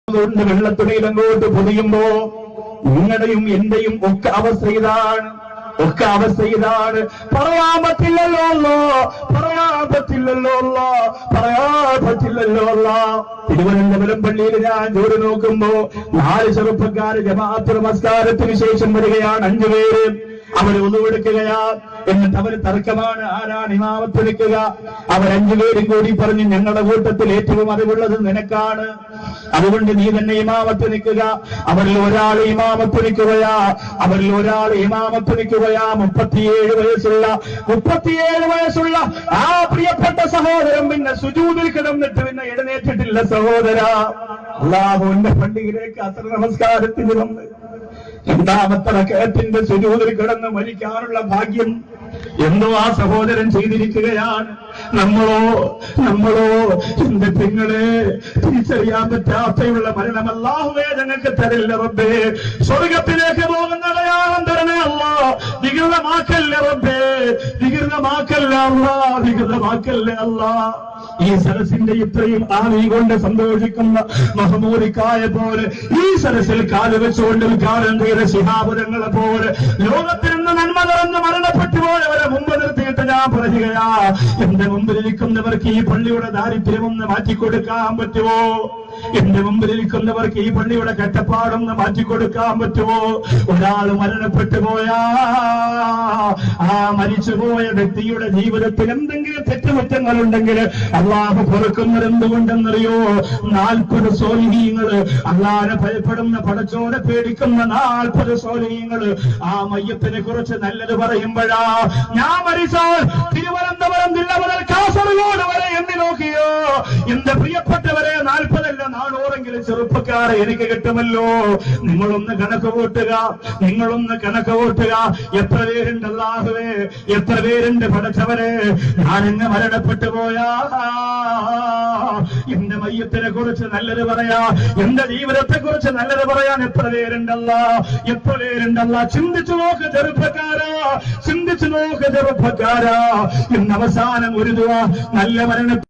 വെള്ളത്തുണിയിൽ അങ്ങോട്ട് പൊതിയുമ്പോ നിങ്ങളുടെയും എന്റെയും ഒക്കെ അവസ്ഥ ഇതാണ്. പറയാൻ പറ്റില്ലല്ലോ തിരുവനന്തപുരം പള്ളിയിൽ ഞാൻ ജോലി നോക്കുമ്പോ 4 ചെറുപ്പക്കാര് ജമാഅത്ത് നമസ്കാരത്തിന് ശേഷം വരികയാണ്. 5 പേര്. അവർ ഒന്നുകൊടുക്കുകയാ. എന്നിട്ട് അവർ തർക്കമാണ്, ആരാണ് ഇമാമത്ത് നിൽക്കുക. അവർ 5 പേരും കൂടി പറഞ്ഞു, ഞങ്ങളുടെ കൂട്ടത്തിൽ ഏറ്റവും അറിവുള്ളത് നിനക്കാണ്, അതുകൊണ്ട് നീ തന്നെ ഇമാമത്ത് നിൽക്കുക. അവരിൽ ഒരാൾ ഇമാമത്ത് നിൽക്കുകയാ. 37 വയസ്സുള്ള ആ പ്രിയപ്പെട്ട സഹോദരൻ പിന്നെ സുജൂദിൽ കിടന്നിട്ട് പിന്നെ എഴുന്നേറ്റിട്ടില്ല. സഹോദര, അല്ലാഹുവിന്റെ പള്ളിയിലേക്ക് അസ്ർ നമസ്കാരത്തിന് വന്ന് 2ാമത്തെ റക്അത്തിന്റെ സുജൂദിൽ കിടന്ന് മരിക്കാനുള്ള ഭാഗ്യം എന്തോ ആ സഹോദരൻ ചെയ്തിരിക്കുകയാണ്. നമ്മളോ എന്റെ പെങ്ങളെ തിരിച്ചറിയാൻ പറ്റാത്തയുള്ള മരണം അല്ലാഹുവേ ഞങ്ങൾക്ക് തരില്ല റബ്ബേ. സ്വർഗത്തിലേക്ക് പോകുന്ന അടയാളം തരണേ അല്ലാ. വികൃതമാക്കല്ലേ റബ്ബേ, വികൃതമാക്കല്ലേ അല്ലാ. ഈ സരസിന്റെ ഇത്രയും ആവി കൊണ്ട് സന്തോഷിക്കുന്ന മഹമൂദിക്കായ പോലെ ഈ സരസിൽ കാല് വെച്ചുകൊണ്ട് ഉദ്ഘാടനം ചെയ്ത ശിഹാബുരങ്ങളെ പോലെ ലോകത്തിൽ നിന്ന് നന്മ നിറഞ്ഞ് മരണപ്പെട്ടു പോയവരെ മുമ്പ് നിർത്തിയിട്ട് ഞാൻ പറയുകയാ, എന്റെ മുമ്പിലിരിക്കുന്നവർക്ക് ഈ പള്ളിയുടെ ദാരിദ്ര്യമൊന്ന് മാറ്റിക്കൊടുക്കാൻ പറ്റുമോ? എന്റെ മുമ്പിലിരിക്കുന്നവർക്ക് ഈ പള്ളിയുടെ കട്ടപ്പാടൊന്ന് മാറ്റിക്കൊടുക്കാൻ പറ്റുമോ? ഒരാൾ മരണപ്പെട്ടു പോയാ ആ മരിച്ചുപോയ വ്യക്തിയുടെ ജീവിതത്തിൽ എന്തെങ്കിലും തെറ്റുകുറ്റങ്ങളുണ്ടെങ്കിൽ അള്ളാഹു പൊറുക്കുന്നത് എന്തുകൊണ്ടെന്നറിയോ? 40 സ്വാലിഹീങ്ങള്, അള്ളാഹനെ ഭയപ്പെടുന്ന പടച്ചോനെ പേടിക്കുന്ന 40 സ്വാലിഹീങ്ങള് ആ മയ്യത്തിനെ കുറിച്ച് നല്ലത് പറയുമ്പോഴാ ഞാൻ മരിച്ചാൽ തിരുവനന്തപുരം ജില്ല മുതൽ കാസർഗോഡ് വരെ എണ്ണി നോക്കിയോ എന്റെ പ്രിയപ്പെട്ടവരെ 40 അല്ല 400 ചെറുപ്പക്കാരെ എനിക്ക് കിട്ടുമല്ലോ. നിങ്ങളൊന്ന് കണക്ക് കൂട്ടുക. എത്ര പേരുണ്ട് അല്ലാഹുവേ, എത്ര പേരുണ്ട് പടച്ചവരെ. ഞാനിങ്ങ് മരണപ്പെട്ടു പോയാ എന്റെ മയ്യത്തിനെ കുറിച്ച് നല്ലത് പറയാ, എന്റെ ജീവിതത്തെ കുറിച്ച് നല്ലത് പറയാൻ എത്ര പേരുണ്ടല്ല. ചിന്തിച്ചു നോക്ക് ചെറുപ്പക്കാരാ. ഇന്ന് അവസാനം ഒരു ദുആ, നല്ല മരണത്തിൽ